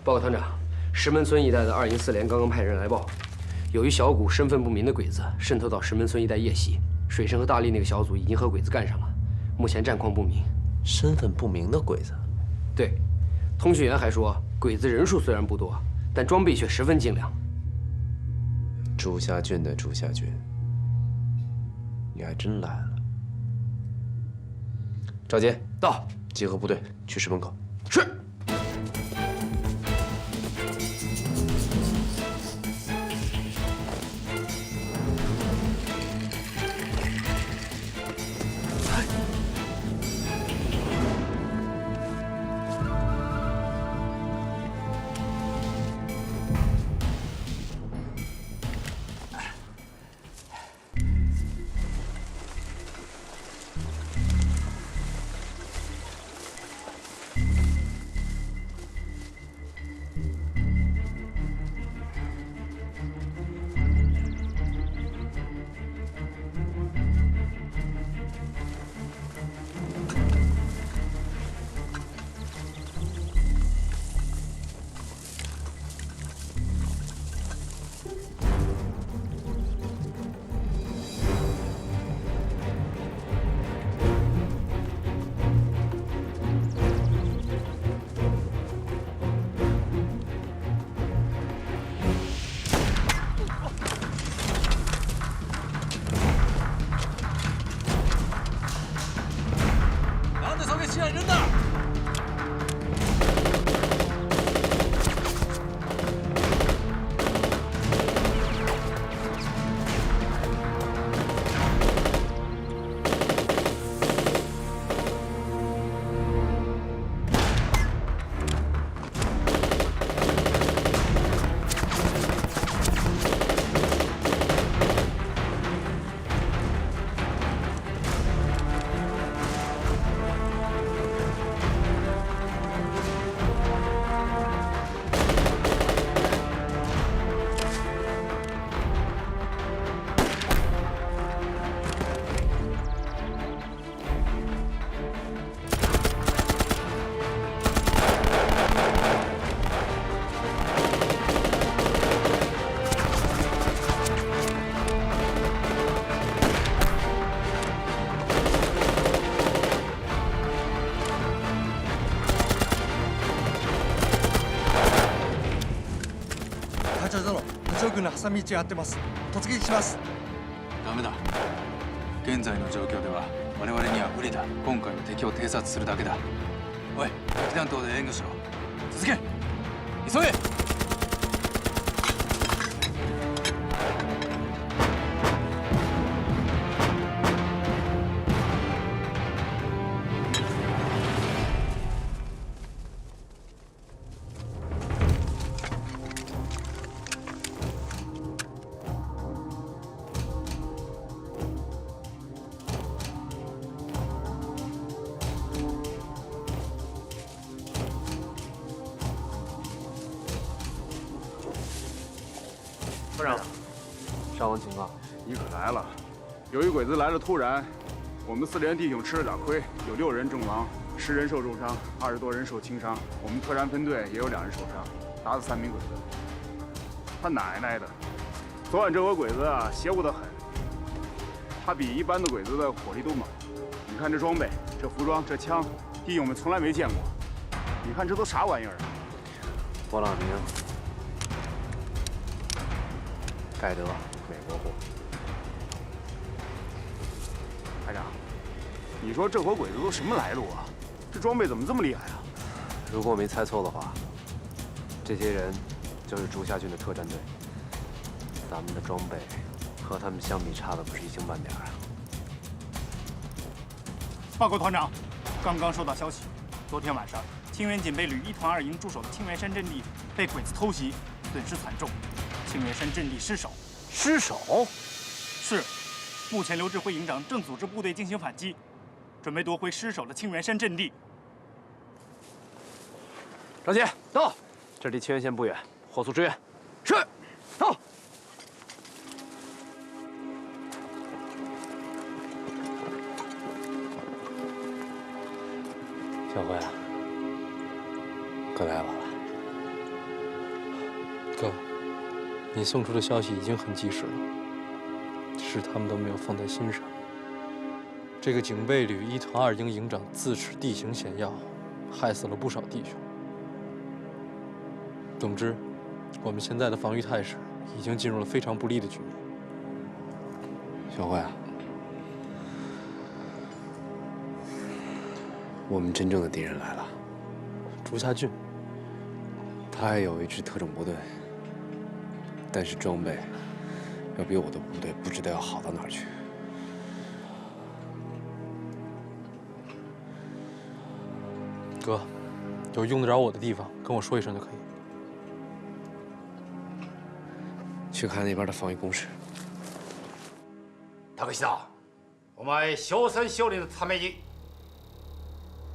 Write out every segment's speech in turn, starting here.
报告团长，石门村一带的2营4连刚刚派人来报，有一小股身份不明的鬼子渗透到石门村一带夜袭，水生和大力那个小组已经和鬼子干上了，目前战况不明。身份不明的鬼子？对，通讯员还说，鬼子人数虽然不多，但装备却十分精良。朱家俊的朱家俊，你还真来了。赵杰，到，集合部队去石门口。是。 挟み撃ち合ってます。突撃します。ダメだ。現在の状況では我々には無理だ。今回は敵を偵察するだけだ。おい、敵弾頭で援護しろ。続け。急げ。 团长，伤亡情况？你可来了！由于鬼子来的突然，我们4连弟兄吃了点亏，有6人阵亡，10人受重伤，20多人受轻伤。我们特战分队也有2人受伤，打死3名鬼子。他奶奶的！昨晚这伙鬼子啊，邪乎得很。他比一般的鬼子的火力都猛。你看这装备、这服装、这枪，弟兄们从来没见过。你看这都啥玩意儿啊？勃朗宁。 盖德，美国货。排长，你说这伙鬼子都什么来路啊？这装备怎么这么厉害啊？如果我没猜错的话，这些人就是竹下郡的特战队。咱们的装备和他们相比，差的不是一星半点啊！报告团长，刚刚收到消息，昨天晚上清源警备旅1团2营驻守的清源山阵地被鬼子偷袭，损失惨重。 清源山阵地失守，失守？是。目前刘志辉营长正组织部队进行反击，准备夺回失守的清源山阵地。张杰，到，这离清源县不远，火速支援。是，到。小辉啊，可来晚了。哥，你送出的消息已经很及时了，是他们都没有放在心上。这个警备旅1团2营营长自持地形险要，害死了不少弟兄。总之，我们现在的防御态势已经进入了非常不利的局面。小慧啊，我们真正的敌人来了。竹下郡，他也有一支特种部队，但是装备要比我的部队不知道要好到哪儿去。哥，有用得着我的地方，跟我说一声就可以。去看那边的防御工事。竹下，お前勝戦勝利のために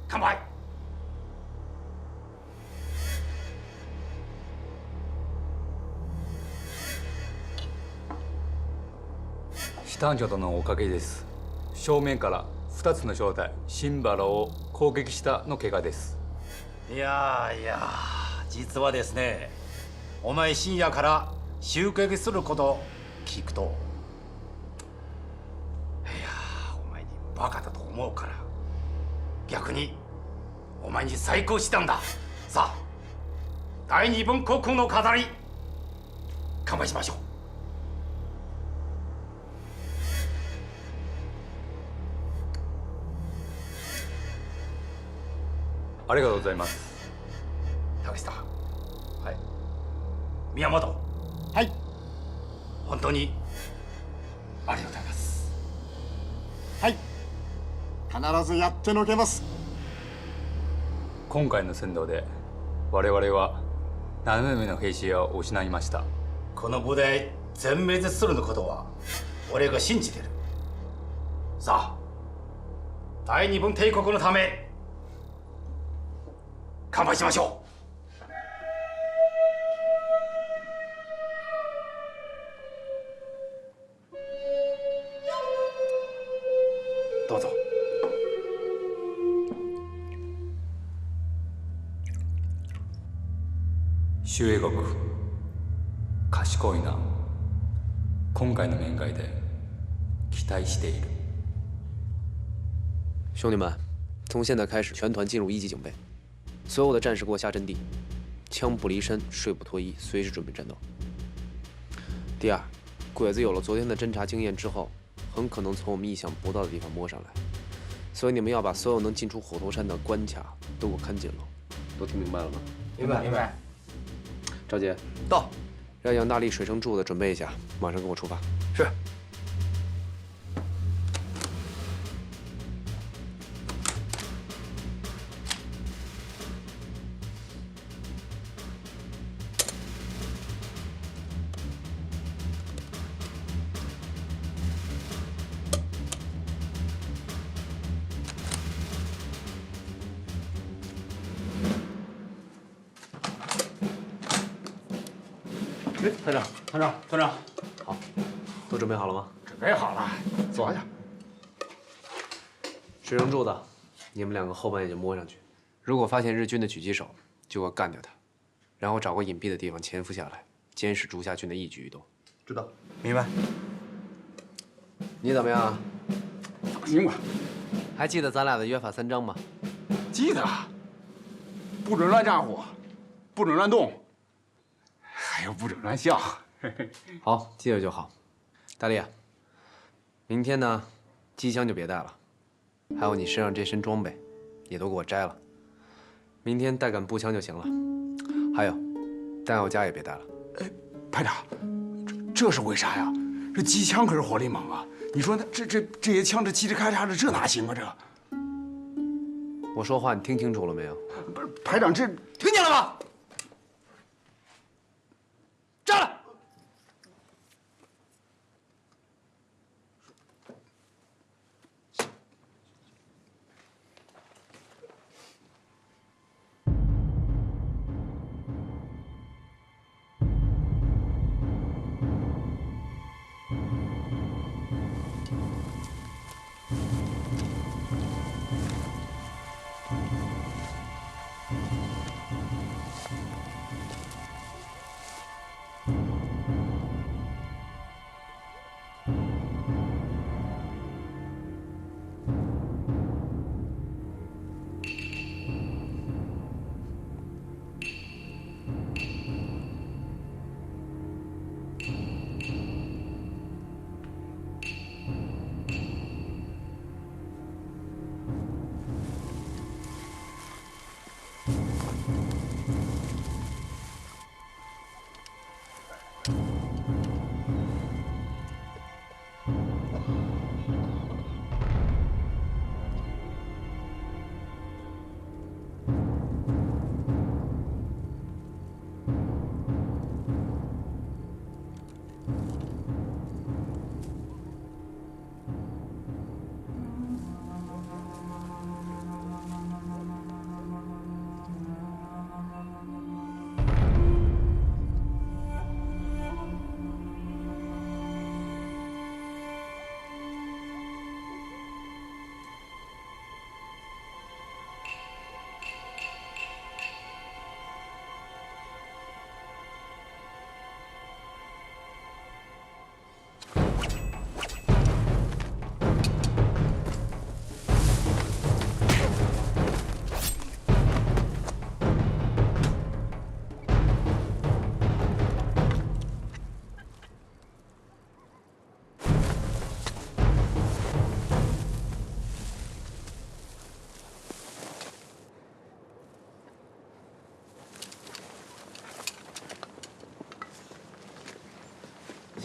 乾杯。シタンジョ殿のおかげです。正面から2つの正体シンバラを攻撃したの怪我です。いやいや、実はですね、お前深夜から襲撃すること聞くと、いやお前にバカだと思うから、逆にお前に再興したんだ。さあ、第二分国の飾り乾杯しましょう。ありがとうございます。竹下、はい、宮本、はい、本当にありがとうございます。はい、必ずやってのけます。今回の戦闘で我々は7名の兵士を失いました。この部隊全滅するのことは俺が信じてる。さあ、大日本帝国のため乾杯しましょう。どうぞ。周英国、賢いな。今回の面会で期待している。兄弟们，从现在开始，全团进入1级警备。所有的战士给我下阵地，枪不离身，水不脱衣，随时准备战斗。第二，鬼子有了昨天的侦察经验之后，很可能从我们意想不到的地方摸上来，所以你们要把所有能进出虎头山的关卡都给我看紧了。都听明白了吗？明白明白。赵杰，到，让杨大力、水生柱子准备一下，马上跟我出发。是。团长，团长，团长，好，都准备好了吗？准备好了，坐下。水生柱子，你们2个后半夜就摸上去，如果发现日军的狙击手，就要干掉他，然后找个隐蔽的地方潜伏下来，监视竹下郡的一举一动。知道，明白。你怎么样？放心吧，还记得咱俩的约法3章吗？记得。不准乱咋呼，不准乱动，还有不准乱笑。好，记着就好。大力，明天呢，机枪就别带了，还有你身上这身装备，也都给我摘了。明天带杆步枪就行了。还有，弹药夹也别带了。哎，排长，这是为啥呀？这机枪可是火力猛啊！你说这些枪这嘁哩咔嚓的，这哪行啊？这我说话你听清楚了没有？不是排长，这听见了吗？站来！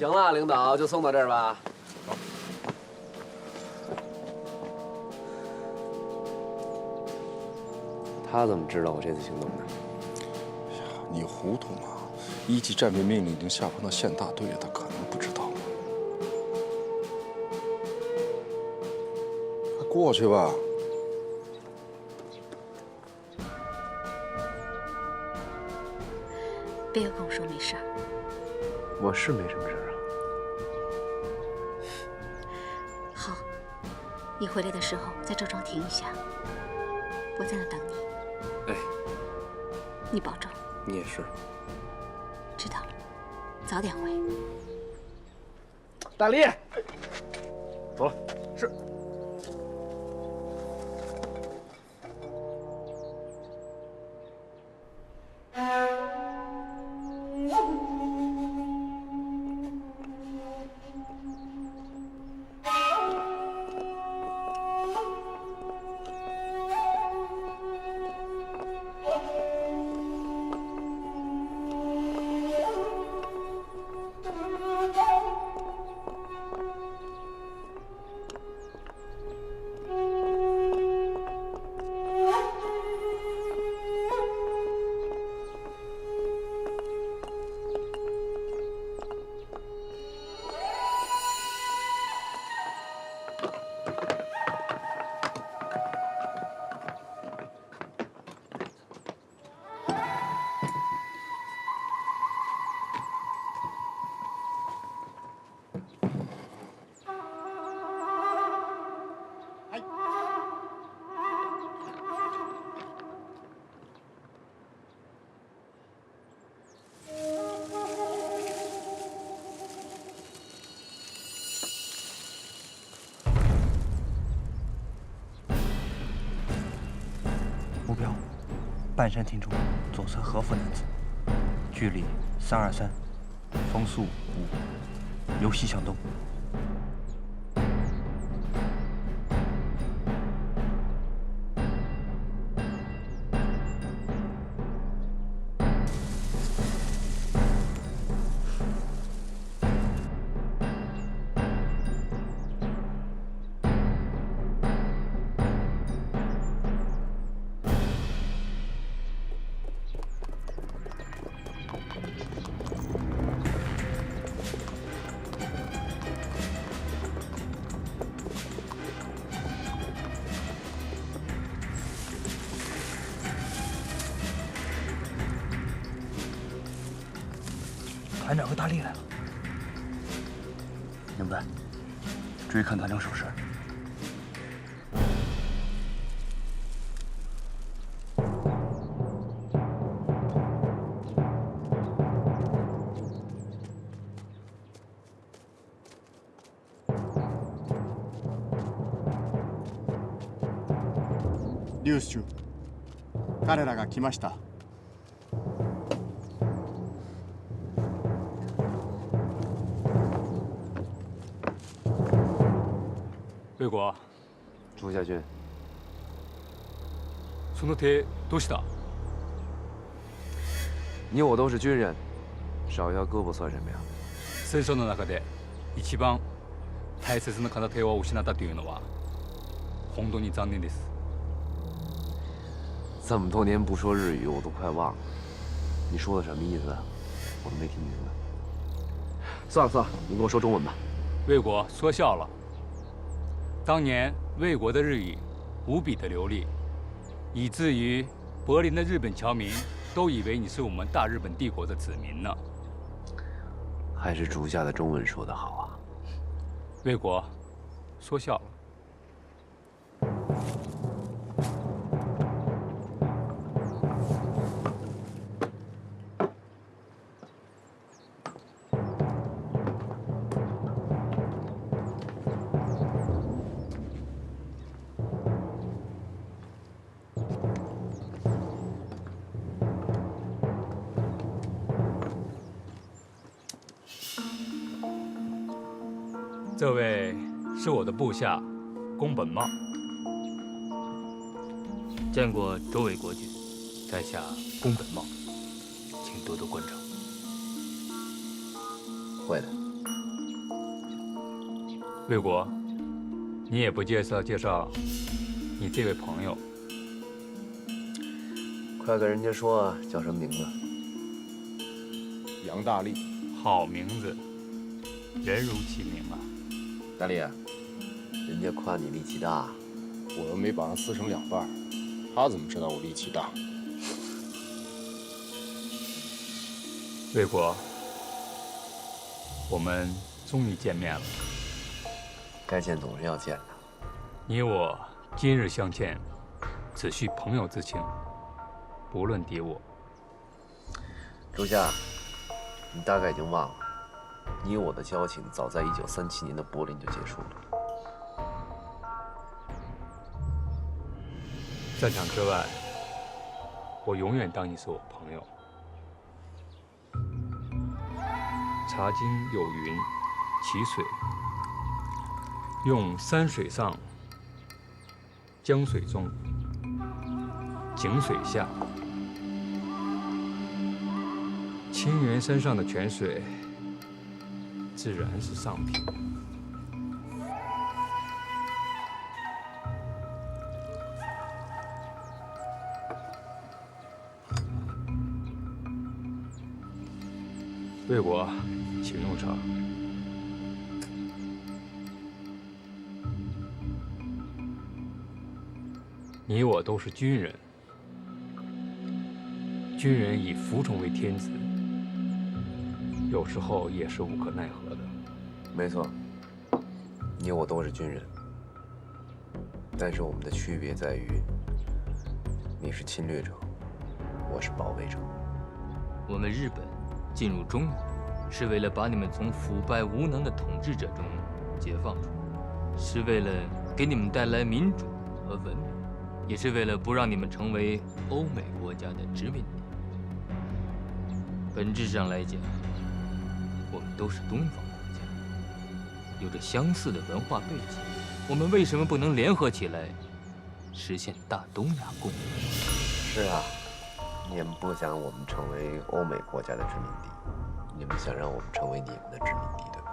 行了，领导就送到这儿吧。他怎么知道我这次行动的？你糊涂吗？1级战备命令已经下放到县大队了，他可能不知道吗？快过去吧。别跟我说没事儿。我是没什么事儿啊。好，你回来的时候在赵庄停一下，我在那等你。哎，你保重。你也是。知道了，早点回。大力，走了。是。目标：半山亭中左侧和服男子，距离323，风速5，由西向东。团长和大力来了，明白？追看团长手势。リュウシュ、彼らが来ました。魏国，朱家军，その手どうした？你我都是军人，少一条胳膊算什么呀？戦争の中で一番大切な片手を失ったというのは本当に残念です。这么多年不说日语，我都快忘了。你说的什么意思？我都没听明白。算了算了，你跟我说中文吧。魏国说笑了。当年魏国的日语无比的流利，以至于柏林的日本侨民都以为你是我们大日本帝国的子民呢。还是竹下的中文说得好啊。魏国说笑了。这位是我的部下宫本茂，见过周围国君，在下宫本茂，请多多关照。会的。魏国，你也不介绍你这位朋友？快跟人家说啊，叫什么名字？杨大力。好名字，人如其名啊。大力，人家夸你力气大。我又没把他撕成2半，他怎么知道我力气大？魏国，我们终于见面了。该见总是要见的。你我今日相见，只需朋友之情，不论敌我。朱夏，你大概已经忘了，你我的交情早在1937年的柏林就结束了。战场之外，我永远当你是我朋友。茶经有云：其水，用山水上，江水中，井水下。青原山上的泉水，自然是上品。魏国，请用茶。你我都是军人，军人以服从为天职，有时候也是无可奈何的。没错，你我都是军人，但是我们的区别在于，你是侵略者，我是保卫者。我们日本进入中原，是为了把你们从腐败无能的统治者中解放出来，是为了给你们带来民主和文明，也是为了不让你们成为欧美国家的殖民地。本质上来讲，我们都是东方国家，有着相似的文化背景，我们为什么不能联合起来，实现大东亚共荣？是啊，你们不想我们成为欧美国家的殖民地，你们想让我们成为你们的殖民地，对吧？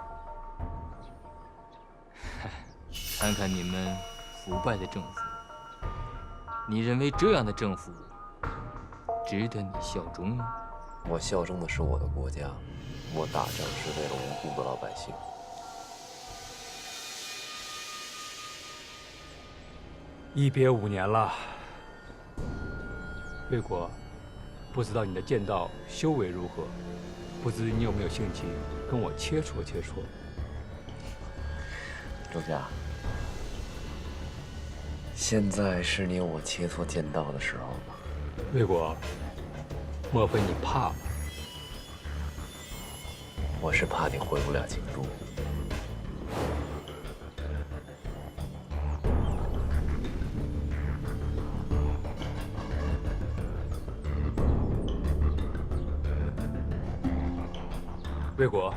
看看你们腐败的政府，你认为这样的政府值得你效忠吗？我效忠的是我的国家，我打仗是为了无辜的老百姓。一别5年了，魏国，不知道你的剑道修为如何，不知你有没有兴趣跟我切磋切磋？周家，现在是你我切磋剑道的时候吗？魏国，莫非你怕吗？我是怕你回不了京都。魏国，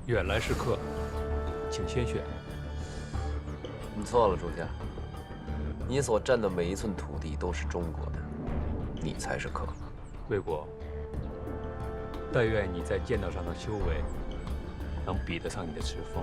远来是客，请先选。你错了，朱家。你所占的每一寸土地都是中国的，你才是客。魏国，但愿你在剑道上的修为能比得上你的池峰。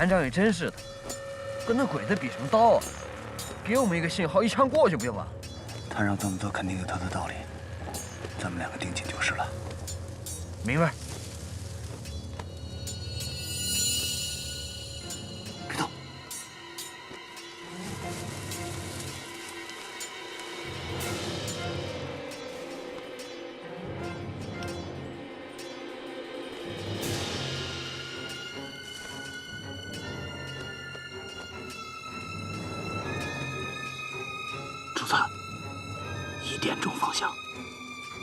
团长也真是的，跟那鬼子比什么刀啊？给我们一个信号，一枪过去不就完了？他让这么做，肯定有他的道理。咱们两个定紧就是了。明白。别动。主子，1点钟方向，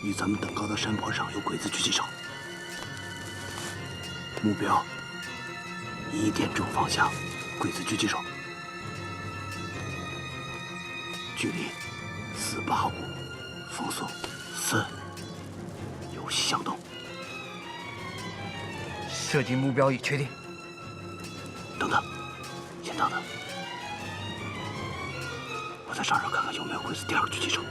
与咱们等高的山坡上有鬼子狙击手。目标1点钟方向，鬼子狙击手。距离485，风速4，游戏响动。射击目标已确定。等等，先等等，我在山上看看有没有鬼子第2个狙击手。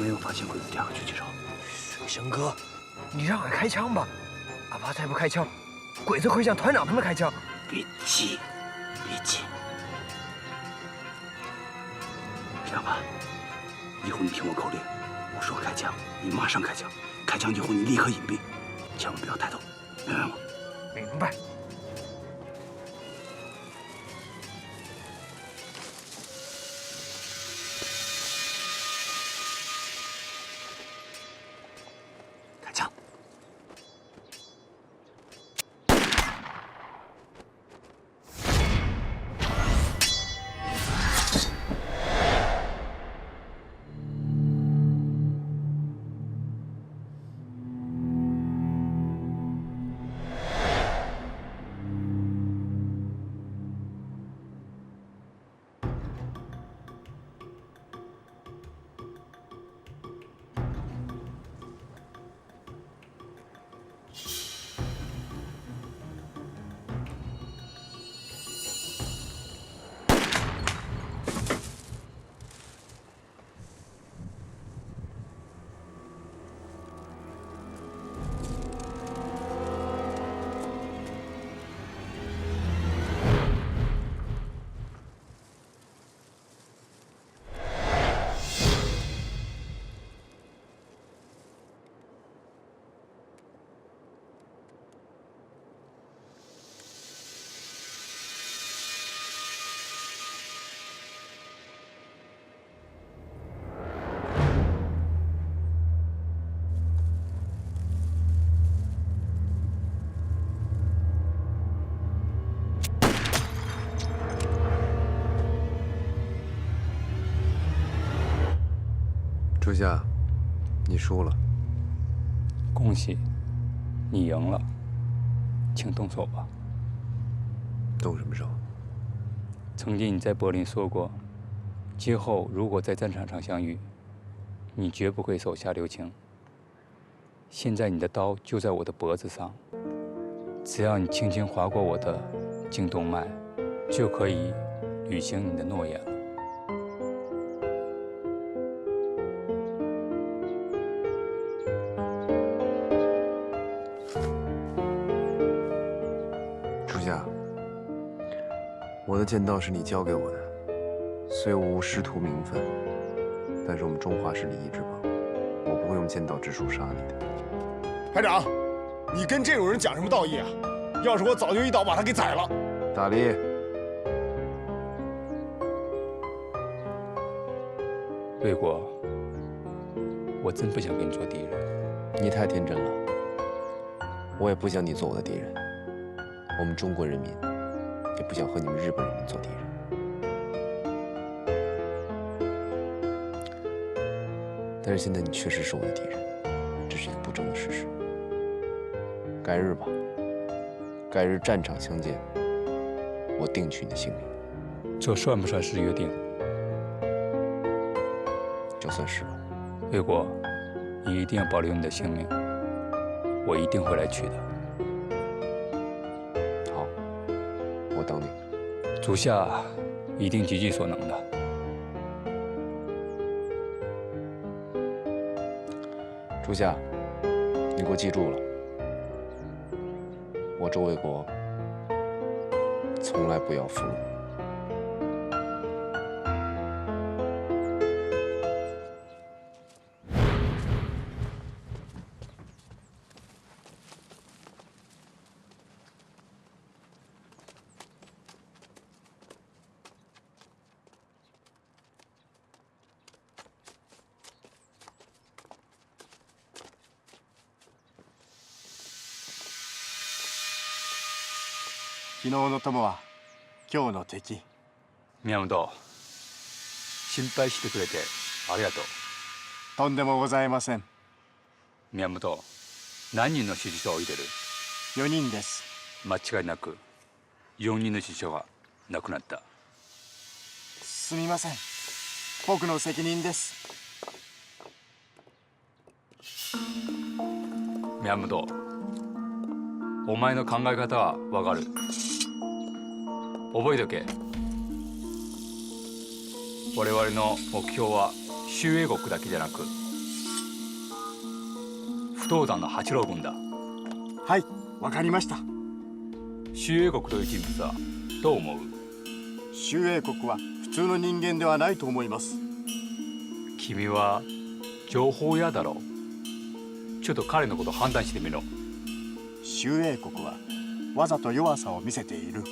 没有发现鬼子第2个狙击手。水生哥，你让俺开枪吧，哪怕再不开枪，鬼子会向团长他们开枪。别急，别急。这样吧，以后你听我口令，我说开枪，你马上开枪。开枪以后你立刻隐蔽，千万不要抬头，明白吗？明白。开枪！初夏，你输了。恭喜，你赢了，请动手吧。动什么手？曾经你在柏林说过，今后如果在战场上相遇，你绝不会手下留情。现在你的刀就在我的脖子上，只要你轻轻划过我的颈动脉，就可以履行你的诺言了。初夏，我的剑道是你教给我的，虽我无师徒名分，但是我们中华是礼仪之邦，我不会用剑道之术杀你的。排长，你跟这种人讲什么道义啊？要是我早就一刀把他给宰了。大力，魏国，我真不想跟你做敌人。你太天真了，我也不想你做我的敌人。我们中国人民也不想和你们日本人民做敌人。但是现在你确实是我的敌人，这是一个不争的事实。改日吧，改日战场相见，我定取你的性命。这算不算是约定？就算是吧。魏国，你一定要保留你的性命，我一定会来取的。好，我等你。足下一定竭尽所能的。诸夏，你给我记住了，我周卫国从来不要俘虏。昨日の友は今日の敵。宮本、心配してくれてありがとう。とんでもございません。宮本、何人の支持者を置いてる？4人です。間違いなく4人の支持者が亡くなった。すみません。僕の責任です。宮本、お前の考え方はわかる。覚えとけ。我々の目標は周英国だけじゃなく不登山の八郎軍だ。はい、わかりました。周英国という人物はどう思う？周英国は普通の人間ではないと思います。君は情報屋だろう。ちょっと彼のこと判断してみろ。周英国はわざと弱さを見せている。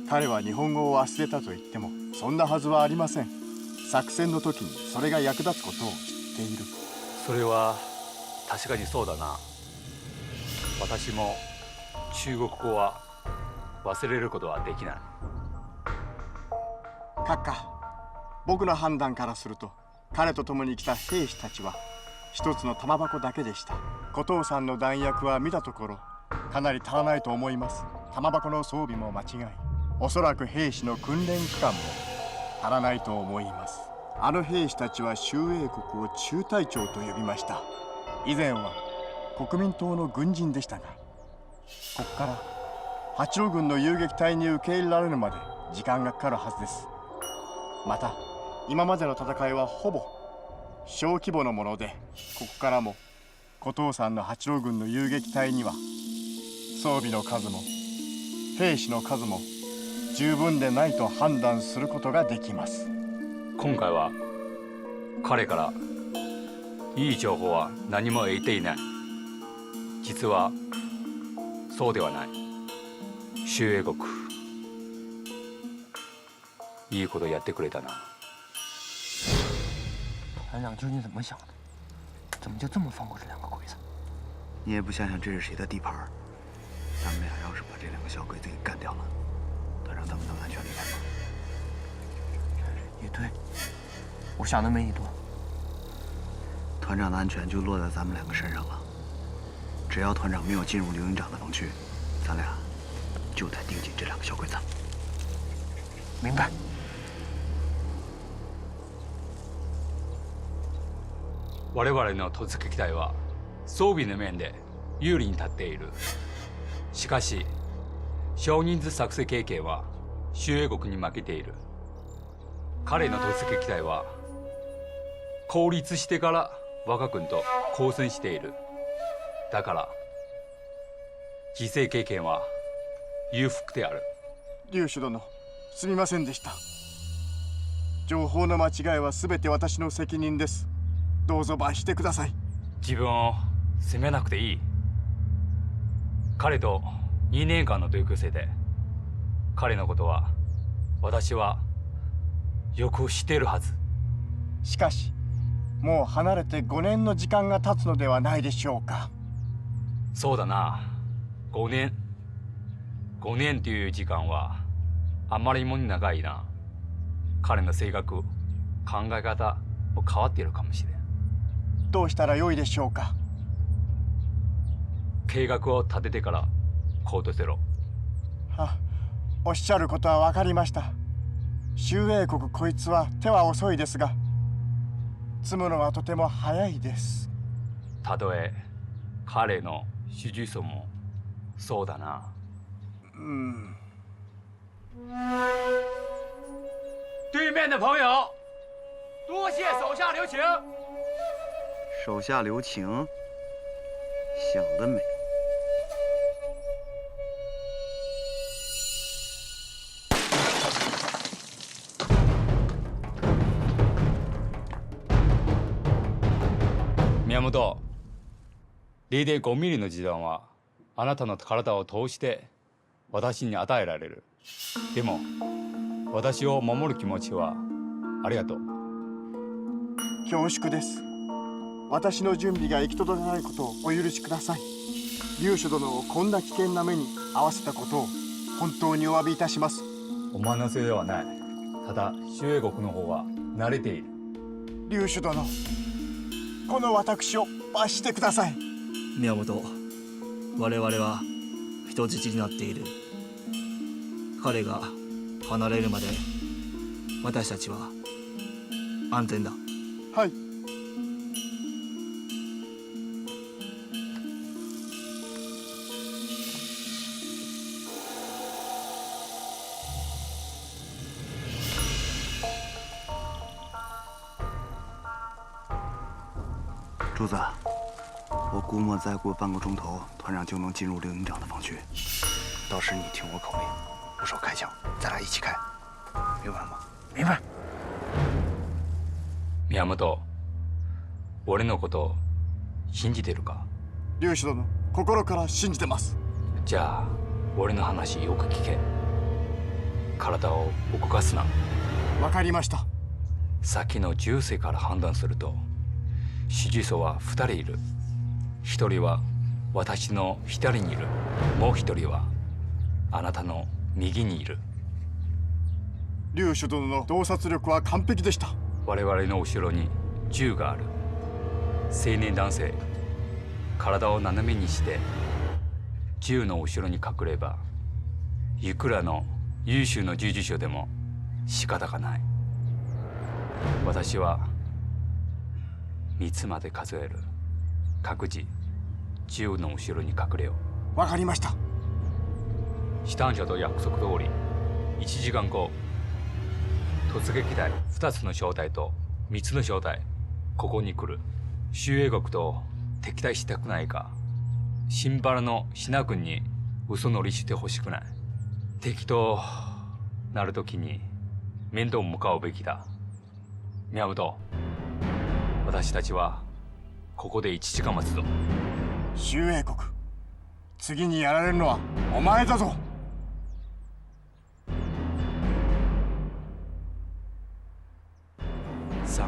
彼は日本語を忘れたと言ってもそんなはずはありません。作戦の時にそれが役立つことを知っている。それは確かにそうだな。私も中国語は忘れることはできない。閣下、僕の判断からすると彼と共に来た兵士たちは一つの玉箱だけでした。古藤さんの弾薬は見たところかなり足らないと思います。玉箱の装備も間違い、おそらく兵士の訓練期間も足らないと思います。あの兵士たちは周英国を中隊長と呼びました。以前は国民党の軍人でしたが、ここから八路軍の遊撃隊に受け入れられるまで時間がかかるはずです。また今までの戦いはほぼ小規模のもので、ここからも古藤さんの八路軍の遊撃隊には装備の数も兵士の数も十分でないと判断することができます。今回は彼からいい情報は何も得ていない。実はそうではない。周英国、いいことやってくれたな。团长究竟怎么想的？怎么就这么放过这两个鬼子？你也不想想这是谁的地盘？咱们俩要是把这两个小鬼子给干掉了，团长他们能安全离开吗？也对，我想的没你多。团长的安全就落在咱们两个身上了。只要团长没有进入刘营长的防区，咱俩就得盯紧这两个小鬼子。明白。我々の突撃隊は装備の面で有利に立っている。しかし少人数作戦経験は周英国に負けている。彼の突撃隊は効率してから我が軍と交戦している。だから犠牲経験は裕福である。劉主殿、すみませんでした。情報の間違いは全て私の責任です。どうぞ罰してください。自分を責めなくていい。彼と2年間の同級生で、彼のことは私はよく知っているはず。しかしもう離れて5年の時間が経つのではないでしょうか。そうだな。5年という時間はあまりにも長いな。彼の性格、考え方も変わっているかもしれん。どうしたらよいでしょうか。計画を立ててから行動せろ。おっしゃることは分かりました。周英国こいつは手は遅いですが、積むのはとても早いです。たとえ彼の手術数もそうだな。对面的朋友，多谢手下留情。手下留情，想得美。宮本、0.5ミリの時弾はあなたの体を通して私に与えられる。でも私を守る気持ちはありがとう。恐縮です。私の準備が行き届かないことをお許しください。劉主殿をこんな危険な目に遭わせたことを本当にお詫びいたします。お前のせいではない。ただ周英国の方は慣れている。劉主殿、この私を罰してください。宮本、我々は人質になっている。彼が離れるまで私たちは安全だ。はい。主子，我估摸再过半个钟头，团长就能进入刘营长的防区。到时你听我口令，不手开枪，咱俩一起开，明白吗？明白。宮本、俺のこと信じてるか？劉主殿、心から信じてます。じゃあ俺の話よく聞け。体を動かすな。わかりました。先の銃声から判断すると支持層は2人いる。1人は私の左にいる。もう1人はあなたの右にいる。劉主殿の洞察力は完璧でした。我々の後ろに銃がある。青年男性、体を斜めにして銃の後ろに隠ればいくらの優秀な従事者でも仕方がない。私は3つまで数える。各自銃の後ろに隠れよう。わかりました。師団長と約束通り1時間後、突撃隊2つの小隊と3つの小隊ここに来る。周英国と敵対したくないか、新原のシナ軍に嘘乗りしてほしくない。敵となるときに面倒向かうべきだ。宮本、私たちはここで1時間待つぞ。周英国、次にやられるのはお前だぞ。3、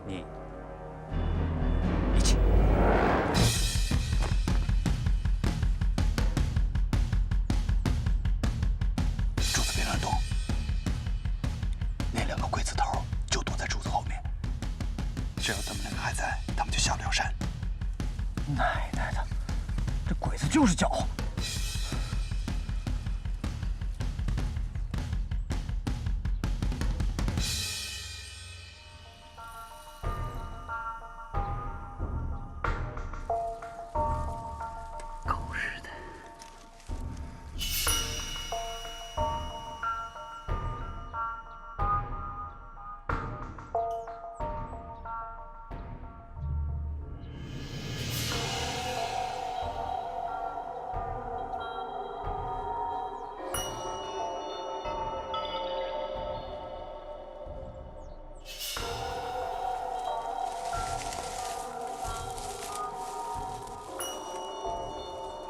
2、1。柱子别乱动，那2个鬼子头就躲在柱子后面。只要他们2个还在，他们就下不了山。奶奶的，这鬼子就是狡猾。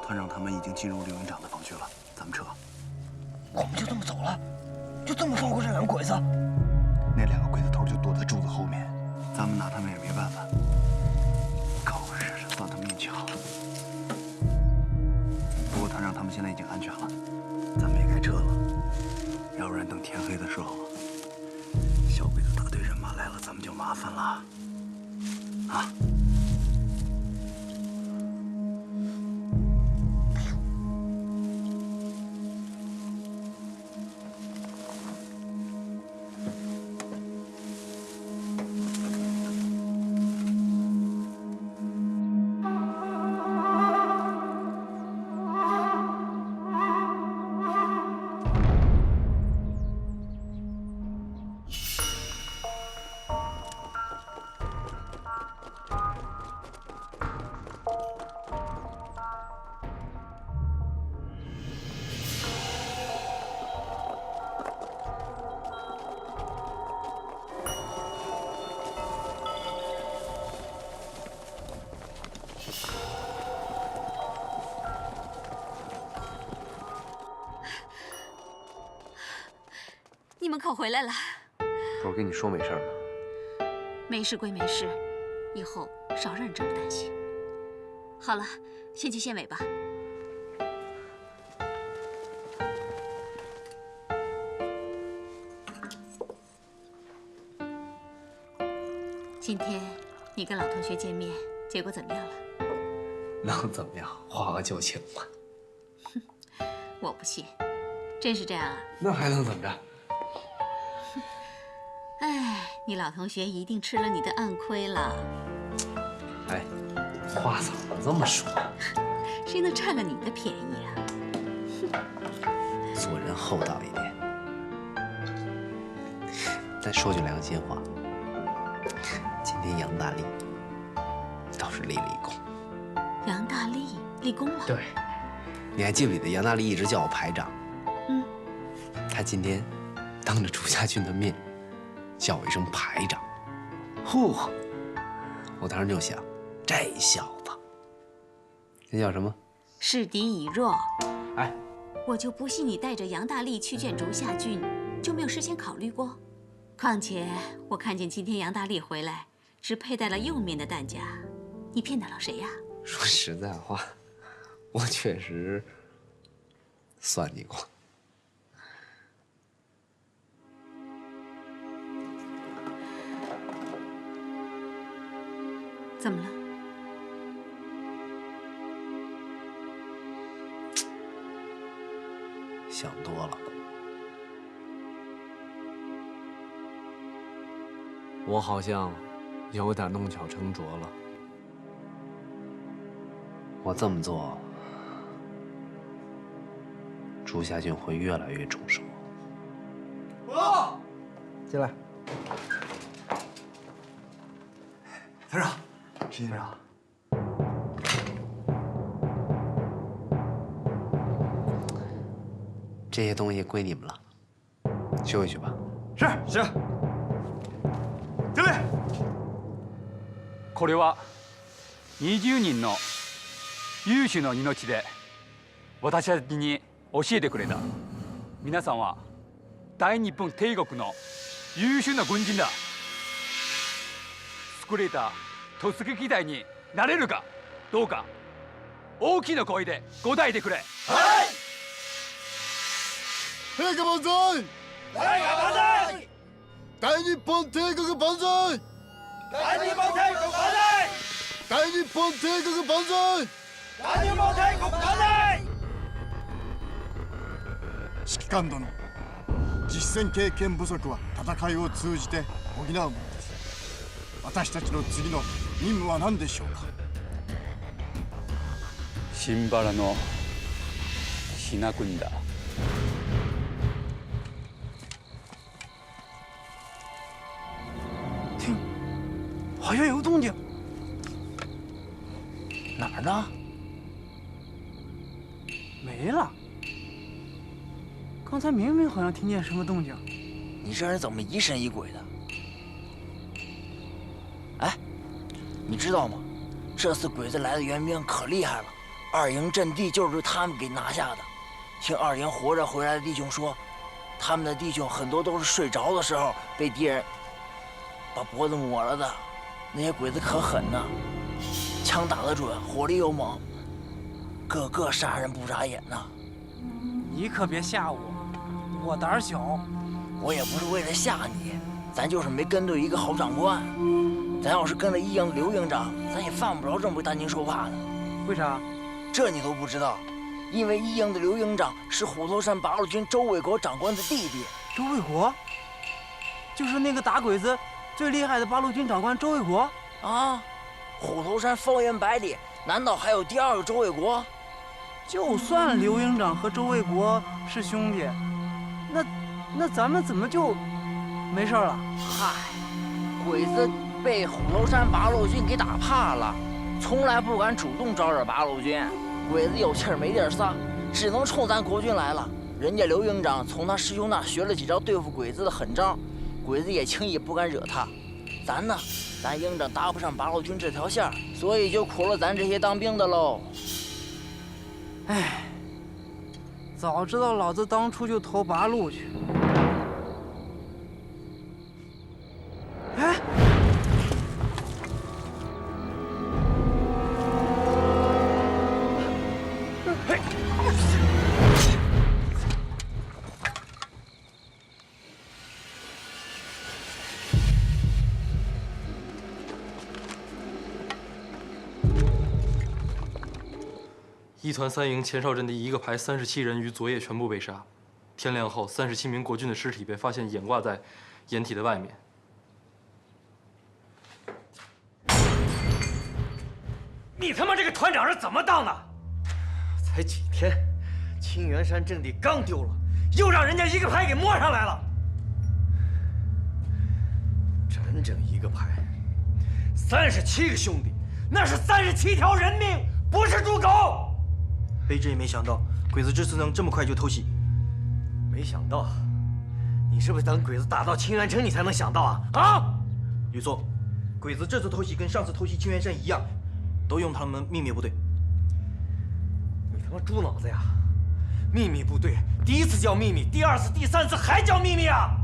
团长他们已经进入刘营长的防区了，咱们撤。我们就这么走了？就这么放过这2个鬼子？那2个鬼子头就躲在柱子后面，咱们拿他们也没办法。狗日的，算他命巧。不过团长他们现在已经安全了，咱们也该撤了。要不然等天黑的时候，小鬼子大队人马来了，咱们就麻烦了。啊！你们可回来了。我跟你说没事吗？没事归没事，以后少让人这么担心。好了，先去县委吧。今天你跟老同学见面，结果怎么样了？能怎么样？画个旧情嘛。我不信，真是这样啊？那还能怎么着？哎，你老同学一定吃了你的暗亏了。哎，话怎么这么说？谁能占了你的便宜啊？做人厚道一点。但说句良心话，今天杨大力倒是立了一功。杨大力立功了？对。你还记不记得杨大力一直叫我排长？嗯。他今天当着朱家军的面叫我一声排长，嚯！我当时就想，这小子，这叫什么？示敌以弱。哎，我就不信你带着杨大力去见竹下郡，就没有事先考虑过。况且我看见今天杨大力回来，只佩戴了右面的弹夹，你骗得了谁呀？说实在话，我确实算计过。怎么了？想多了。我好像有点弄巧成拙了。我这么做，朱家俊会越来越重视我。进来。团长，石团长。这些东西归你们了，休息去吧。是。敬礼。これは20人の有志の命で私たちに教えてくれた。皆さんは大日本帝国の優秀な軍人だ。優れた突撃隊になれるかどうか大きな声で答えてくれ。はい。陛下万歳！陛下万歳！大日本帝国万歳！大日本帝国万歳！大日本帝国万歳！大日本帝国万歳！指揮官殿、実戦経験不足は戦いを通じて補うものです。私たちの次の任務は何でしょうか？新原のひな国だ。听，好像有动静。哪儿呢？没了。刚才明明好像听见什么动静。你这人怎么疑神疑鬼的？哎，你知道吗？这次鬼子来的援兵可厉害了，二营阵地就是他们给拿下的。听二营活着回来的弟兄说，他们的弟兄很多都是睡着的时候被敌人把脖子抹了的。那些鬼子可狠呐，枪打得准，火力又猛，个个杀人不眨眼呐。你可别吓我，我胆儿小。我也不是为了吓你，咱就是没跟对一个好长官。咱要是跟了一营的刘营长，咱也犯不着这么担惊受怕的。为啥？这你都不知道？因为一营的刘营长是虎头山八路军周卫国长官的弟弟。周卫国？就是那个打鬼子最厉害的八路军长官周卫国啊！虎头山方圆百里，难道还有第二个周卫国？就算刘营长和周卫国是兄弟，那咱们怎么就没事了？嗨，鬼子被虎头山八路军给打怕了，从来不敢主动招惹八路军。鬼子有气儿没地儿撒，只能冲咱国军来了。人家刘营长从他师兄那学了几招对付鬼子的狠招，鬼子也轻易不敢惹他。咱呢，咱营长搭不上八路军这条线，所以就苦了咱这些当兵的喽。哎，早知道老子当初就投八路去。一团三营前哨阵地一个排37人于昨夜全部被杀。天亮后，37名国军的尸体被发现掩挂在掩体的外面。你他妈这个团长是怎么当的？才几天，青源山阵地刚丢了，又让人家一个排给摸上来了。整整一个排，37个兄弟，那是37条人命，不是猪狗。卑职也没想到鬼子这次能这么快就偷袭。没想到，你是不是等鬼子打到清源城你才能想到啊？啊！吕座，鬼子这次偷袭跟上次偷袭清源山一样，都用他们秘密部队。你他妈猪脑子呀！秘密部队第一次叫秘密，第二次、第三次还叫秘密啊！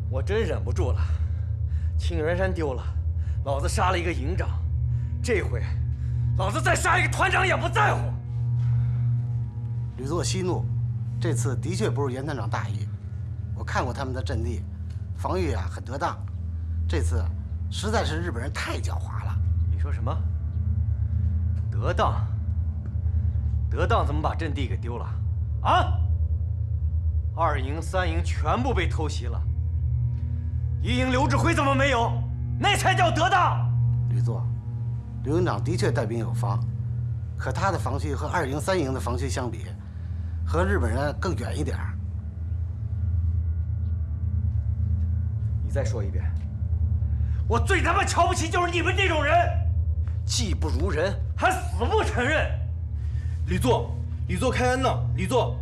我真忍不住了，清源山丢了，老子杀了一个营长，这回老子再杀一个团长也不在乎。吕座息怒，这次的确不是袁团长大意。我看过他们的阵地，防御很得当。这次实在是日本人太狡猾了。你说什么？得当？得当怎么把阵地给丢了？啊！2营、3营全部被偷袭了。1营刘志辉怎么没有？那才叫得当。吕座，刘营长的确带兵有方，可他的防区和2营、3营的防区相比，和日本人更远一点。你再说一遍。我最他妈瞧不起就是你们这种人，技不如人，还死不承认。吕座开恩了，吕座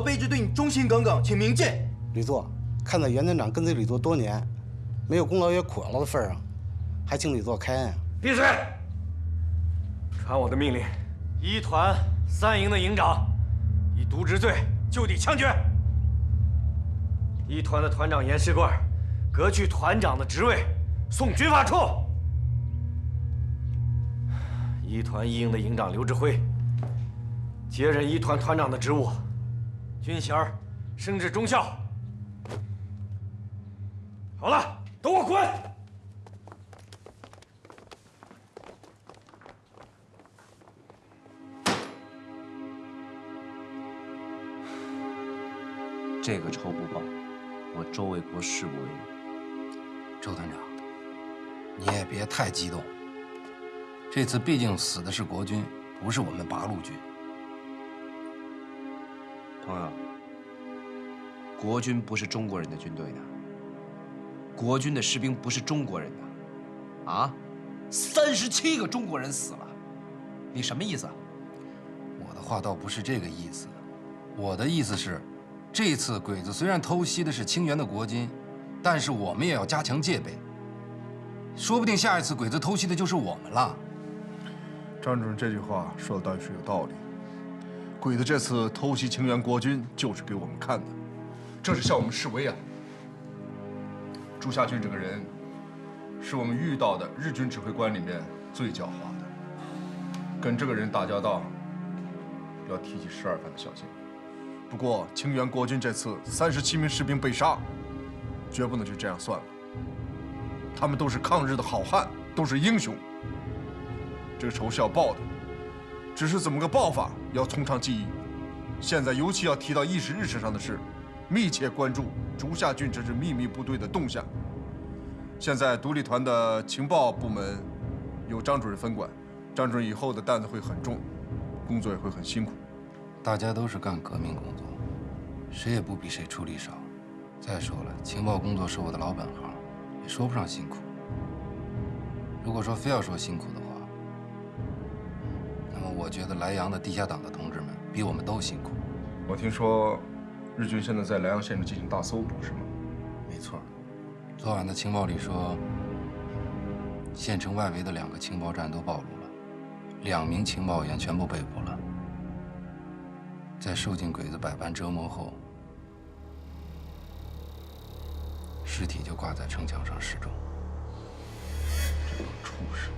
卑职对你忠心耿耿，请明鉴。吕座，看在袁团长跟随吕座多年，没有功劳也苦劳的份上，还请吕座开恩。闭嘴！传我的命令，1团3营的营长以渎职罪就地枪决。1团的团长严世贵革去团长的职位，送军法处。1团1营的营长刘志辉接任1团团长的职务，军衔升至中校。好了，都给我滚！这个仇不报，我周卫国誓不为人。周团长，你也别太激动。这次毕竟死的是国军，不是我们八路军。朋友，国军不是中国人的军队的，国军的士兵不是中国人的，啊，37个中国人死了，你什么意思？我的话倒不是这个意思，我的意思是，这次鬼子虽然偷袭的是清源的国军，但是我们也要加强戒备，说不定下一次鬼子偷袭的就是我们了。张主任这句话说的倒是有道理。鬼子这次偷袭清源国军，就是给我们看的，这是向我们示威啊！朱夏俊这个人，是我们遇到的日军指挥官里面最狡猾的。跟这个人打交道，要提起12分的小心。不过清源国军这次37名士兵被杀，绝不能就这样算了。他们都是抗日的好汉，都是英雄。这个仇是要报的，只是怎么个报法，要从长计议。现在尤其要提到议事日程上的是，密切关注竹下郡这支秘密部队的动向。现在独立团的情报部门由张主任分管，张主任以后的担子会很重，工作也会很辛苦。大家都是干革命工作，谁也不比谁出力少。再说了，情报工作是我的老本行，也说不上辛苦。如果说非要说辛苦的话，那么我觉得莱阳的地下党的同志们比我们都辛苦。我听说，日军现在在莱阳县里进行大搜捕，是吗？没错。昨晚的情报里说，县城外围的2个情报站都暴露了，2名情报员全部被捕了。在受尽鬼子百般折磨后，尸体就挂在城墙上示众。这帮畜生！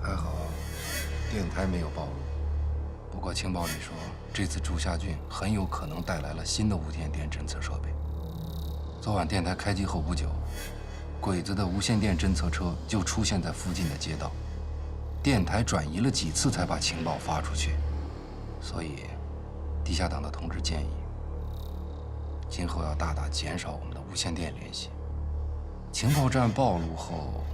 还好，电台没有暴露。不过情报里说，这次竹下郡很有可能带来了新的无线电侦测设备。昨晚电台开机后不久，鬼子的无线电侦测车就出现在附近的街道。电台转移了几次才把情报发出去，所以地下党的同志建议，今后要大大减少我们的无线电联系。情报站暴露后，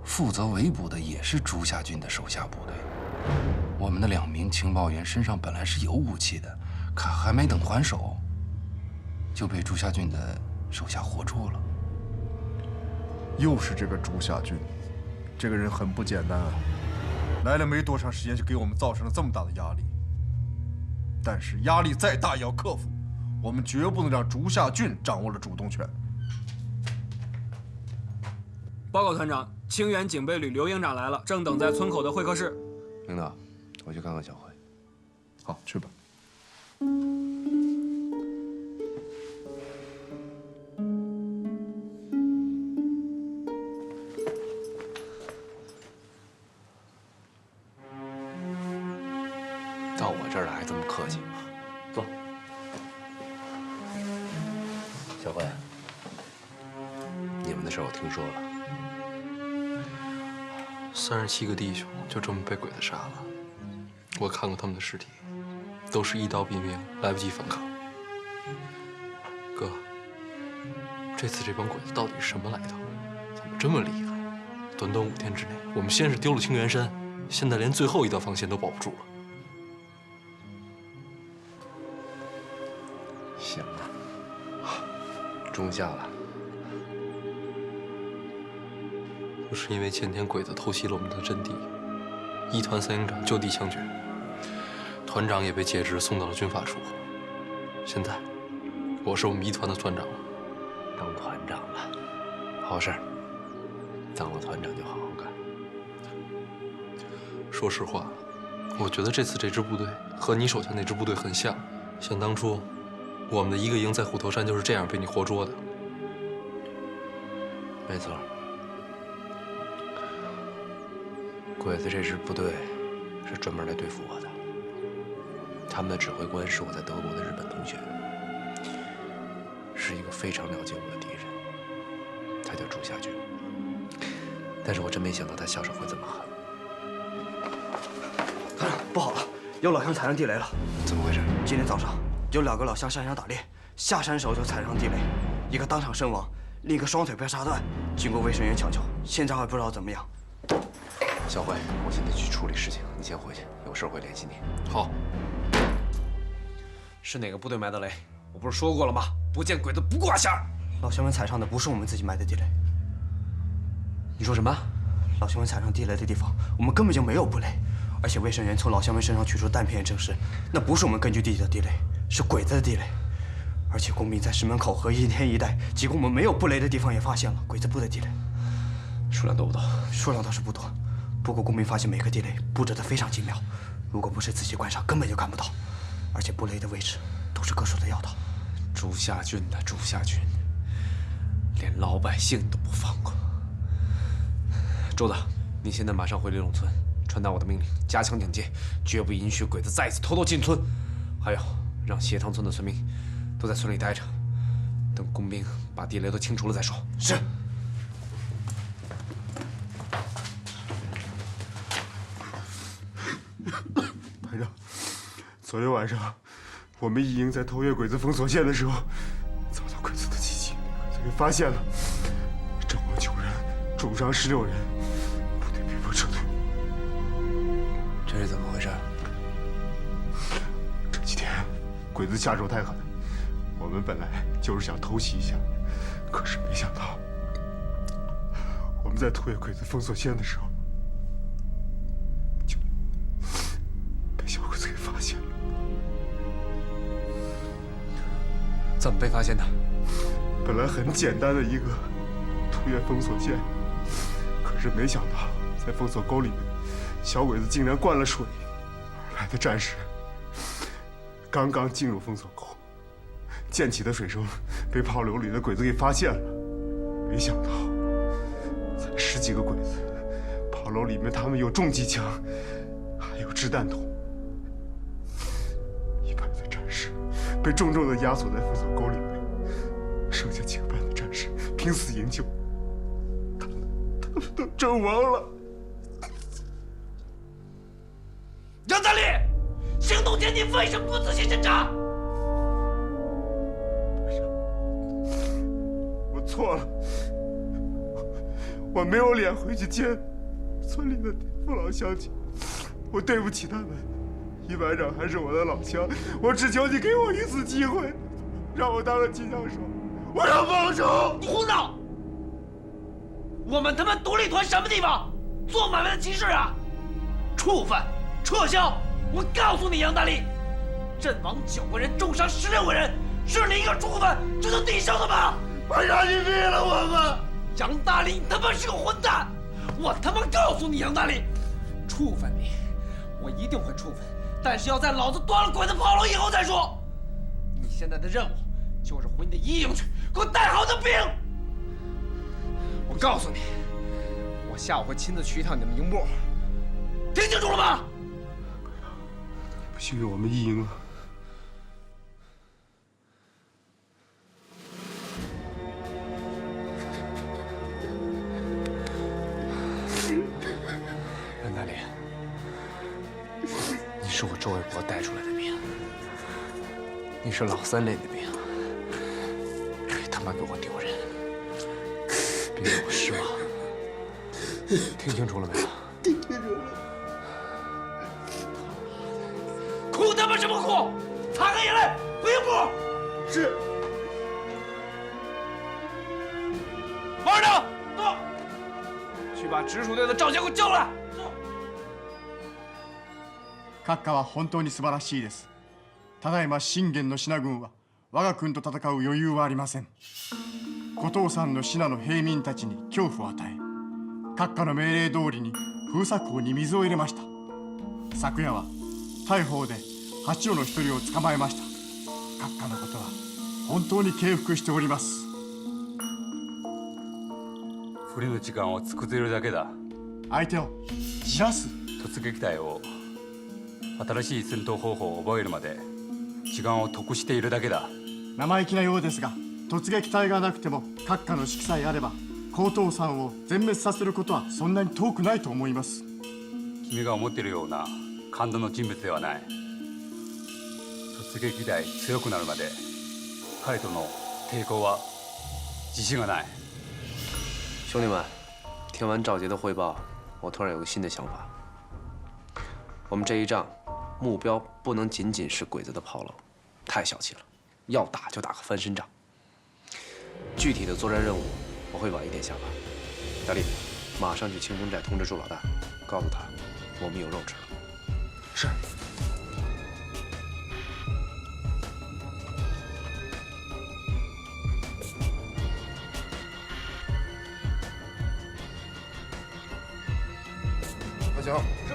负责围捕的也是朱夏军的手下部队。我们的2名情报员身上本来是有武器的，可还没等还手，就被朱夏军的手下活捉了。又是这个朱夏军，这个人很不简单啊！来了没多长时间，就给我们造成了这么大的压力。但是压力再大也要克服，我们绝不能让朱夏军掌握了主动权。报告团长，清源警备旅刘营长来了，正等在村口的会客室。领导，我去看看小慧。好，去吧。到我这儿来还这么客气，坐。小慧，你们的事我听说了。 37个弟兄就这么被鬼子杀了，我看过他们的尸体，都是一刀毙命，来不及反抗。哥，这次这帮鬼子到底是什么来头？怎么这么厉害？短短5天之内，我们先是丢了清源山，现在连最后一道防线都保不住了。行了，中下了。 就是因为前天鬼子偷袭了我们的阵地，一团3营长就地枪决，团长也被解职送到了军法处。现在，我是我们1团的团长了，当团长了，好事儿。当了团长就好好干。说实话，我觉得这次这支部队和你手下那支部队很像，想当初，我们的1个营在虎头山就是这样被你活捉的。没错。 鬼子这支部队是专门来对付我的，他们的指挥官是我在德国的日本同学，是一个非常了解我的敌人，他叫朱夏军。但是我真没想到他下手会这么狠。团长，不好了，有老乡踩上地雷了。怎么回事？今天早上有2个老乡下山打猎，下山时候就踩上地雷，一个当场身亡，另一个双腿被杀断，经过卫生员抢救，现在还不知道怎么样。 小慧，我现在去处理事情，你先回去，有事会联系你。好。是哪个部队埋的雷？我不是说过了吗？不见鬼子不挂线。老乡们踩上的不是我们自己埋的地雷。你说什么？老乡们踩上地雷的地方，我们根本就没有布雷，而且卫生员从老乡们身上取出弹片也证实，那不是我们根据地的地雷，是鬼子的地雷。而且工兵在石门口和一天一带几个我们没有布雷的地方也发现了鬼子布的地雷。数量多不多？数量倒是不多。 不过，工兵发现每个地雷布置得非常精妙，如果不是仔细观察，根本就看不到。而且布雷的位置都是各处的要道。朱夏军的朱夏军，连老百姓都不放过。周子，你现在马上回李陇村，传达我的命令，加强警戒，绝不允许鬼子再次偷偷进村。还有，让斜塘村的村民都在村里待着，等工兵把地雷都清除了再说。是。 团长，昨天晚上，我们1营在偷越鬼子封锁线的时候，遭到鬼子的袭击，被鬼子给发现了，阵亡9人，重伤16人，部队被迫撤退。这是怎么回事？这几天，鬼子下手太狠，我们本来就是想偷袭一下，可是没想到，我们在偷越鬼子封锁线的时候。 怎么被发现的？本来很简单的一个突越封锁线，可是没想到在封锁沟里面，小鬼子竟然灌了水。而来的战士刚刚进入封锁沟，溅起的水声被炮楼里的鬼子给发现了。没想到，才10几个鬼子，炮楼里面他们有重机枪，还有掷弹筒。 被重重的压缩在封锁沟里面，剩下几个班的战士拼死营救，他们都阵亡了。天你为什么不仔细侦查？我错了，我没有脸回去见村里的父老乡亲，我对不起他们。一班长还是我的老乡，我只求你给我一次机会，让我当个机枪手，我要报仇！你胡闹！我们他妈独立团什么地方？做买卖的集市啊！触犯，撤销！我告诉你，杨大力，阵亡9个人，重伤16个人，是你一个触犯就能抵消的吗？班长，你灭了我们！杨大力，你他妈是个混蛋！我他妈告诉你，杨大力，处分你，我一定会处分，但是要在老子端了鬼子跑了以后再说。你现在的任务就是回你的一营去，给我带好你的兵。我告诉你，我下午会亲自去一趟你们营部，听清楚了吗？幸运我们一营了。任大力，你是我周卫国带出来的兵，你是老三连的兵，别他妈给我丢人，别给我失望，听清楚了没有？听清楚了。哭他妈什么哭？擦干眼泪，回营部。是。王二等，到，去把直属队的赵杰给我叫来。閣下は本当に素晴らしいです。ただいま信玄の信軍は我が軍と戦う余裕はありません。後藤さんの信の平民たちに恐怖を与え、閣下の命令通りに封鎖口に水を入れました。昨夜は大砲で八尾の一人を捕まえました。閣下のことは本当に敬服しております。不利の時間を作っているだけだ。相手をじらす。突撃隊を新しい戦闘方法を覚えるまで時間を得しているだけだ。生意気なようですが、突撃隊がなくても閣下の指揮さえあれば高藤さんを全滅させることはそんなに遠くないと思います。君が思っているような感動の人物ではない。突撃隊強くなるまで彼との抵抗は自信がない。兄弟们，听完赵杰的汇报，我突然有个新的想法。我们这一仗，目标不能仅仅是鬼子的炮楼，太小气了。要打就打个翻身仗。具体的作战任务，我会晚一点下发。大力，马上去清风寨通知朱老大，告诉他我们有肉吃了。是。阿强。是。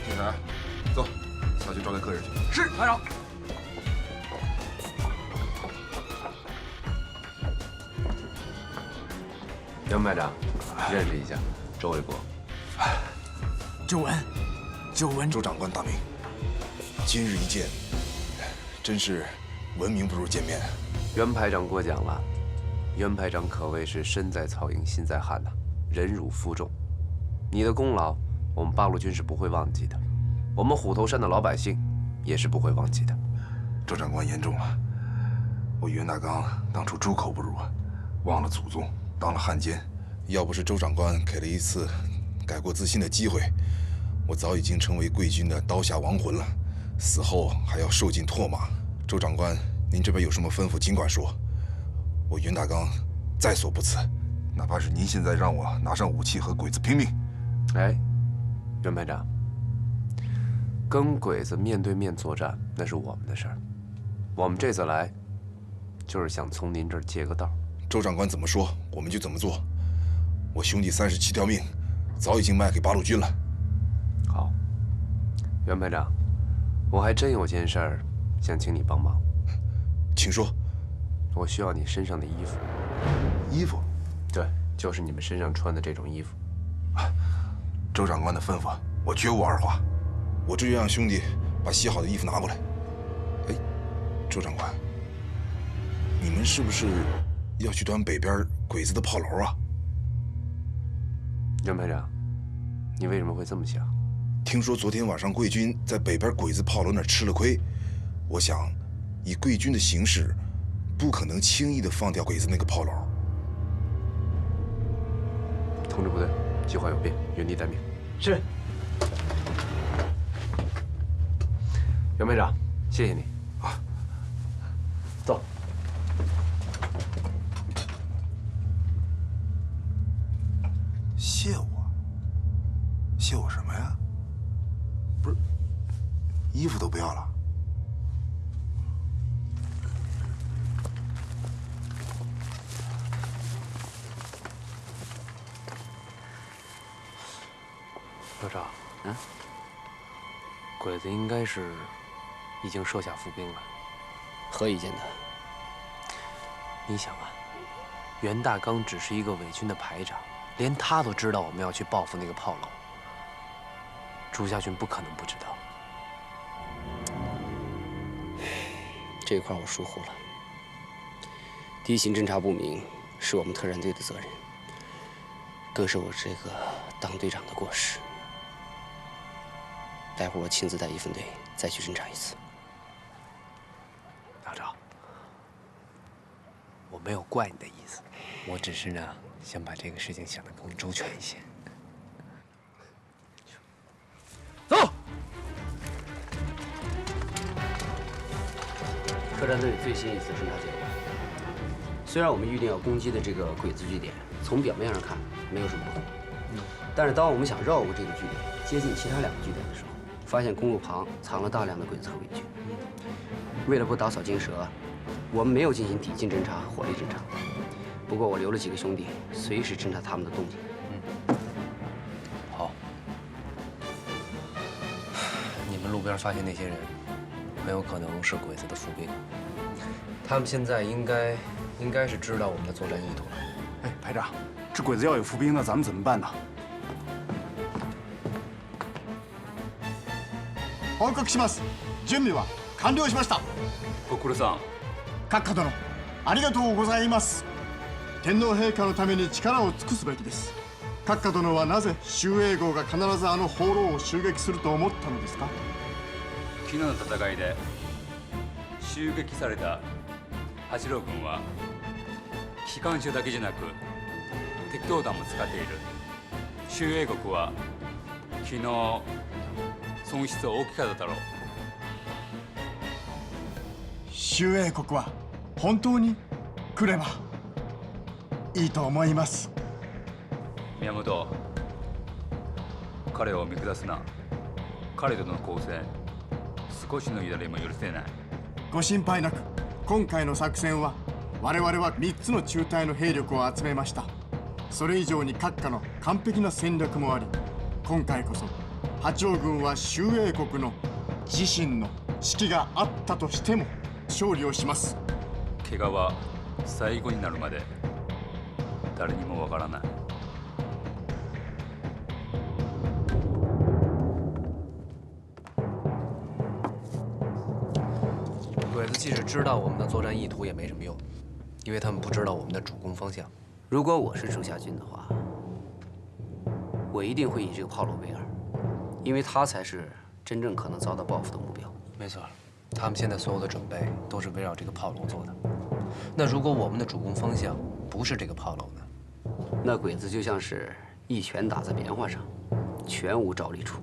铁才，走，下去招待客人去。是，排长。杨排长，认识一下，周卫国。周文，周长官大名，今日一见，真是闻名不如见面。袁排长过奖了，袁排长可谓是身在曹营心在汉呐，忍辱负重。你的功劳，我们八路军是不会忘记的，我们虎头山的老百姓也是不会忘记的。周长官言重了，我袁大刚当初猪口不如，忘了祖宗，当了汉奸。要不是周长官给了一次改过自新的机会，我早已经成为贵军的刀下亡魂了，死后还要受尽唾骂。周长官，您这边有什么吩咐，尽管说。我袁大刚在所不辞，哪怕是您现在让我拿上武器和鬼子拼命。哎，袁排长，跟鬼子面对面作战那是我们的事儿，我们这次来，就是想从您这儿借个道。周长官怎么说，我们就怎么做。我兄弟37条命，早已经卖给八路军了。好，袁排长，我还真有件事儿想请你帮忙。请说。我需要你身上的衣服。衣服？对，就是你们身上穿的这种衣服。周长官的吩咐，我绝无二话。我这就让兄弟把洗好的衣服拿过来。哎，周长官，你们是不是要去端北边鬼子的炮楼啊？袁排长，你为什么会这么想？听说昨天晚上贵军在北边鬼子炮楼那儿吃了亏，我想，以贵军的形势，不可能轻易的放掉鬼子那个炮楼。通知部队，计划有变，原地待命。是。袁排长，谢谢你。啊，走。谢我？谢我什么呀？不是，衣服都不要了？老赵，鬼子应该是已经设下伏兵了。何以见得？你想啊，袁大刚只是一个伪军的排长，连他都知道我们要去报复那个炮楼，朱家军不可能不知道。这块我疏忽了。地形侦察不明是我们特战队的责任，更是我这个当队长的过失。待会儿我亲自带一分队再去侦察一次。老赵，我没有怪你的意思，我只是呢想把这个事情想得更周全一些。走。特战队最新一次侦察结果，虽然我们预定要攻击的这个鬼子据点，从表面上看没有什么不同，但是当我们想绕过这个据点，接近其他2个据点的时候，发现公路旁藏了大量的鬼子和伪军。为了不打草惊蛇，我们没有进行抵近侦察和火力侦察。不过我留了几个兄弟，随时侦察他们的动静。好。你们路边发现那些人，很有可能是鬼子的伏兵。他们现在应该是知道我们的作战意图了。哎，排长，这鬼子要有伏兵，那咱们怎么办呢？報告します。準備は完了しました。ご苦労さん。閣下殿、ありがとうございます。天皇陛下のために力を尽くすべきです。閣下殿はなぜ周英号が必ずあの砲楼を襲撃すると思ったのですか？昨日の戦いで襲撃された八郎軍は機関銃だけじゃなく鉄道弾も使っている。周英国は昨日損失は大きかっただろう。周英国は本当に来ればいいと思います。宮本、彼を見下すな。彼との交戦、少しの乱れも許せない。ご心配なく、今回の作戦は我々は3つの中隊の兵力を集めました。それ以上に閣下の完璧な戦略もあり、今回こそ八王軍は周英国の自身の指揮があったとしても勝利をします。怪我は最後になるまで誰にもわからない。鬼子即使知道我们的作战意图也没什么用，因为他们不知道我们的主攻方向。如果我是朱夏军的话，我一定会以这个炮楼为饵，因为它才是真正可能遭到报复的目标。没错，他们现在所有的准备都是围绕这个炮楼做的。那如果我们的主攻方向不是这个炮楼呢？那鬼子就像是一拳打在棉花上，全无着力处。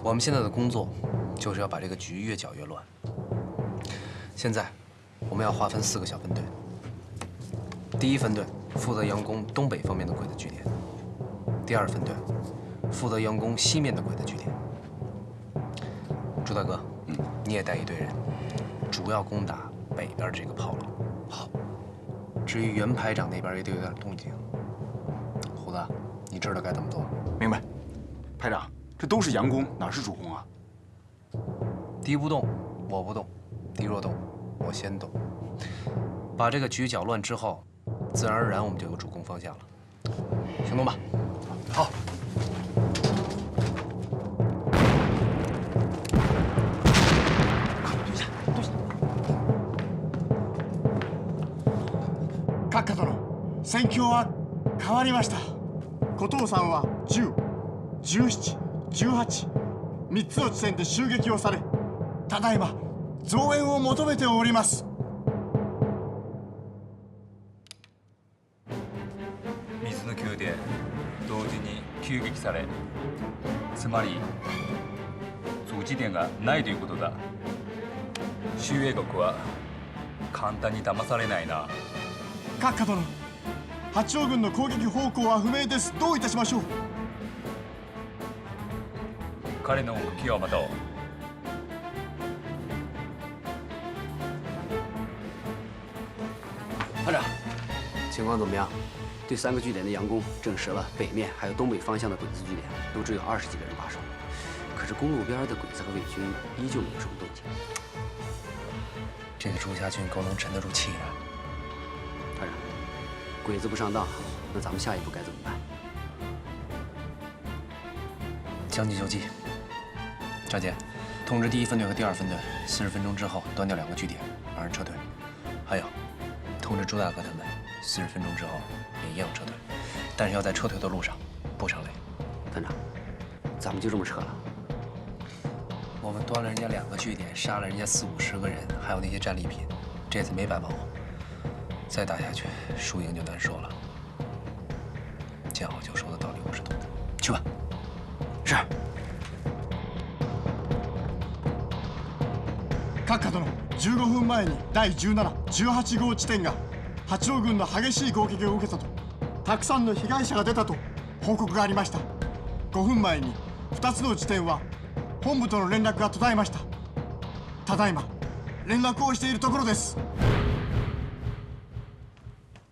我们现在的工作就是要把这个局越搅越乱。现在我们要划分4个小分队。第1分队负责佯攻东北方面的鬼子据点，第2分队负责佯攻西面的鬼子据点。朱大哥，你也带一队人，主要攻打北边这个炮楼。好。至于袁排长那边也得有点动静。胡子，你知道该怎么做？明白。排长，这都是佯攻，哪是主攻啊？敌不动，我不动；敌若动，我先动。把这个局搅乱之后，自然而然我们就有主攻方向了。行动吧。好。閣下殿、戦況は変わりました。古藤さんは10、17、18、3つの地点で襲撃をされ、ただいま増援を求めております。水の宮殿同時に急撃され、つまり通地点がないということだ。周英国は簡単に騙されないな。閣下殿、八王軍の攻撃方向は不明です。どういたしましょう。彼の動きを待とう。团长，情况怎么样？对3个据点的佯攻证实了，北面还有东北方向的鬼子据点都只有20几个人把守，可是公路边的鬼子和伪军依旧没有什么动静。这个朱家军够能沉得住气的。团长，鬼子不上当，那咱们下一步该怎么办？将计就计。赵杰，通知第1分队和第2分队，40分钟之后端掉2个据点，让人撤退。还有，通知朱大哥他们，40分钟之后也一样撤退，但是要在撤退的路上不上雷。团长，咱们就这么撤了？我们端了人家2个据点，杀了人家40、50个人，还有那些战利品，这次没白忙活。再打下去，输赢就难说了。见好就收的道理我是懂的，去吧。是。閣下殿、15分前に第17、18号地点が八王軍の激しい攻撃を受けたと、たくさんの被害者が出たと報告がありました。5分前に2つの地点は本部との連絡が途絶えました。ただいま連絡をしているところです。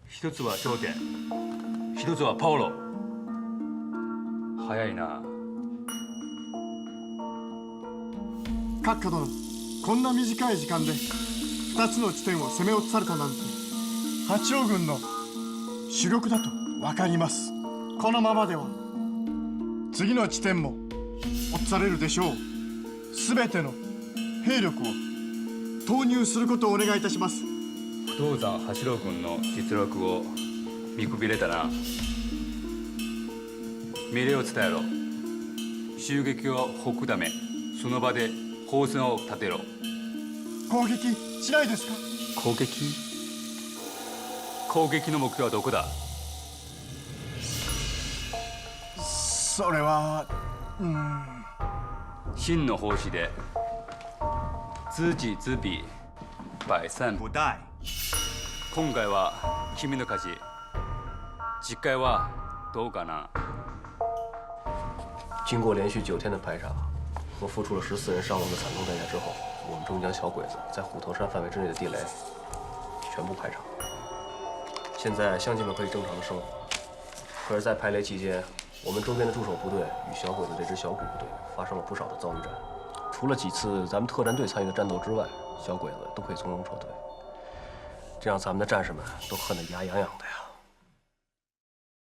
一つは頂点、一つはパオロ。早いな。閣下殿、こんな短い時間で2つの地点を攻め落とされたなんて、八王軍の主力だと分かります。このままでは次の地点も落とされるでしょう。全ての兵力を投入することをお願いいたします。不動山八郎軍の実力を見くびれたな。命令を伝えろ。襲撃をほくため、その場で砲線を立てろ。攻撃しないですか？攻撃？攻撃の目標はどこだ？それは、真の奉仕で知己知彼、百戦不殆。今回は君の勝ち。次回はどうかな？经过连续9天的排查和付出了14人伤亡的惨痛代价之后，我们终于将小鬼子在虎头山范围之内的地雷全部排查。现在乡亲们可以正常的生活。可是，在排雷期间，我们周边的驻守部队与小鬼子这支小股部队发生了不少的遭遇战。除了几次咱们特战队参与的战斗之外，小鬼子都可以从容撤退，这让咱们的战士们都恨得牙痒痒的呀。